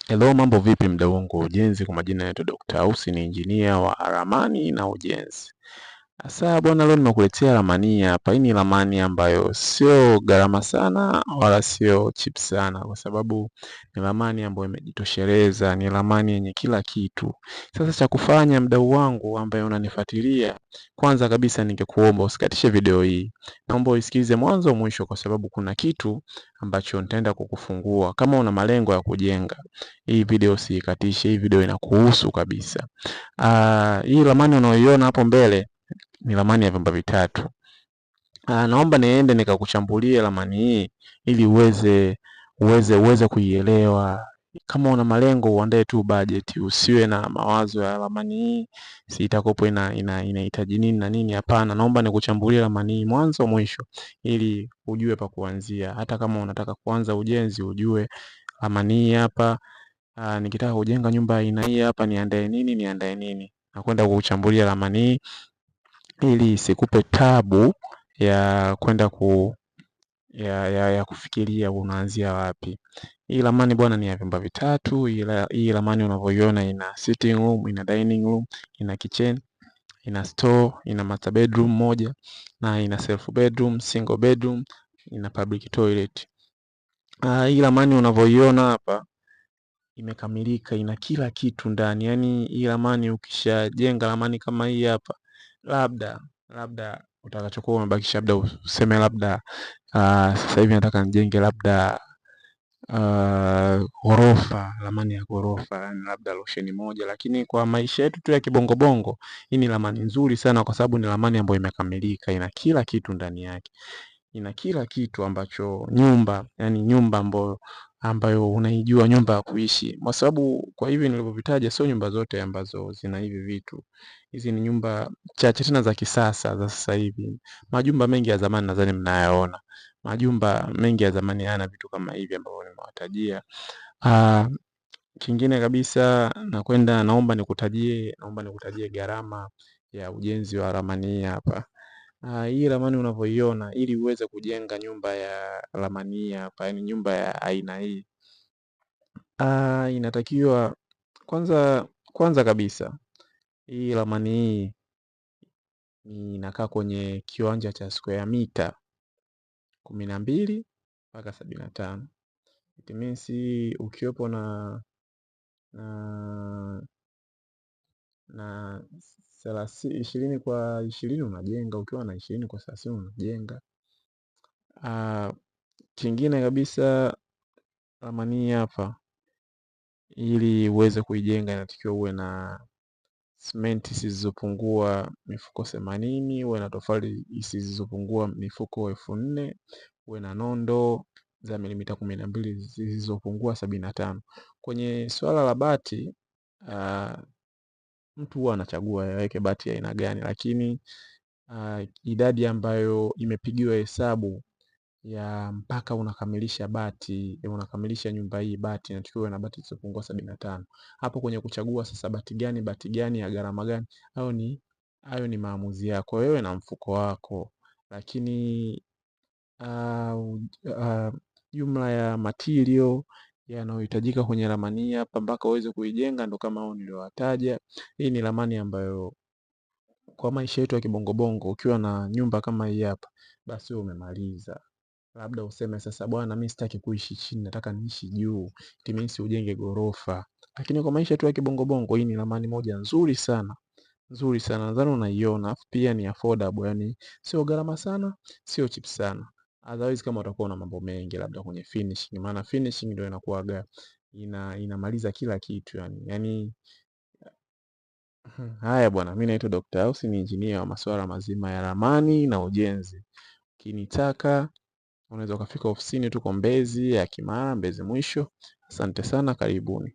Hello, mambo vipi mdau wangu wa ujenzi? Kwa majina yetu Dr. Ausi, ni injinia wa ramani na ujenzi. Sasa bwana, leo nimekuletea ramani hapa. Hii ni ramani ambayo sio gharama sana wala sio cheap sana, kwa sababu ni ramani ambayo imejitosheleza, ni ramani yenye kila kitu. Sasa cha kufanya mdau wangu ambaye unanifuatilia, kwanza kabisa ningekuomba usikatishe video hii. Naomba uisikilize mwanzo mwisho, kwa sababu kuna kitu ambacho nitaenda kukufungua. Kama una malengo ya kujenga, hii video usiikatishe, hii video inakuhusu kabisa. Hii ramani unayoiona hapo mbele ni ramani ya vyumba vitatu. Naomba niende nikakuchambulie ramani hii ili uweze kuielewa. Kama una malengo uandae tu budget, usiwe na mawazo ya ramani hii si itakopo inahitaji nini na nini. Hapana, naomba nikuchambulie ramani hii mwanzo mwisho ili ujue pa kuanzia. Hata kama unataka kuanza ujenzi ujue ramani hii hapa. Nikitaka kujenga nyumba aina hii hapa niandae nini. Nakwenda kukuchambulia ramani hii ili isikupe tabu ya kwenda ya kufikiria unaanzia wapi. Hii ramani bwana ni ya vyumba vitatu. Hii ramani unavyoiona ina sitting room, ina dining room, ina kitchen, ina store, ina master bedroom moja na ina self bedroom, single bedroom, ina public toilet. Hii ramani unavyoiona hapa imekamilika, ina kila kitu ndani. Yaani hii ramani ukishajenga ramani kama hii hapa, labda utakachokuwa umebakisha labda useme labda sasa hivi nataka nijenge labda ghorofa, ramani ya ghorofa, yani labda rosheni moja. Lakini kwa maisha yetu tu ya kibongobongo, hii ni ramani nzuri sana, kwa sababu ni ramani ambayo imekamilika, ina kila kitu ndani yake. Ina kila kitu ambacho nyumba, yani nyumba ambayo unaijua, nyumba ya kuishi. Kwa sababu kwa hivi nilivyovitaja sio nyumba zote ambazo zina hivi vitu. Hizi ni nyumba chache tena za kisasa za sasa hivi. Majumba mengi ya zamani nadhani mnayaona. Majumba mengi ya zamani hayana vitu kama hivi ambavyo nimewatajia. Kingine kabisa naomba nikutajie gharama ya ujenzi wa ramani hii hapa. Hii ramani unavyoiona, ili uweze kujenga nyumba ya ramani hii hapa, yani nyumba ya aina hii, inatakiwa kwanza kabisa hii ramani hii inakaa kwenye kiwanja cha square mita 12 mpaka 75. It means ukiwepo na 20 kwa 20 unajenga, ukiwa na 20 kwa 30 unajenga. Kingine kabisa, ramani hii hapa ili uweze kuijenga inatakiwa uwe na simenti zisizopungua mifuko 80, uwe na tofali zisizopungua mifuko 4000, uwe na nondo za milimita 12 zisizopungua 75. Kwenye swala la bati, mtu huwa anachagua aweke bati ya aina gani, lakini idadi ambayo imepigiwa hesabu ya mpaka unakamilisha nyumba hii, bati inatakiwa na bati zisizopungua 75. Hapo kwenye kuchagua sasa bati gani ya gharama gani, hayo ni maamuzi yako wewe na mfuko wako, lakini jumla ya material yanayohitajika kwenye ramani hii hapa mpaka uweze kuijenga ndo kama hao niliowataja. Hii ni ramani ambayo kwa maisha yetu ya kibongobongo, ukiwa na nyumba kama hii hapa, basi wewe umemaliza. Labda useme sasa, bwana mimi sitaki kuishi chini, nataka niishi juu, it means ujenge ghorofa. Lakini kwa maisha yetu ya kibongobongo, hii ni ramani moja nzuri sana, nadhani unaiona. Pia ni affordable, yani sio gharama sana, sio cheap sana. Otherwise kama utakuwa na mambo mengi labda kwenye finishing, maana finishing ndio inakuaga inamaliza kila kitu yani. Haya bwana, mimi naitwa Dr. Ausi, ni engineer wa masuala mazima ya ramani na ujenzi. Ukinitaka unaweza ukafika ofisini, tuko Mbezi ya Kimara, Mbezi mwisho. Asante sana, karibuni.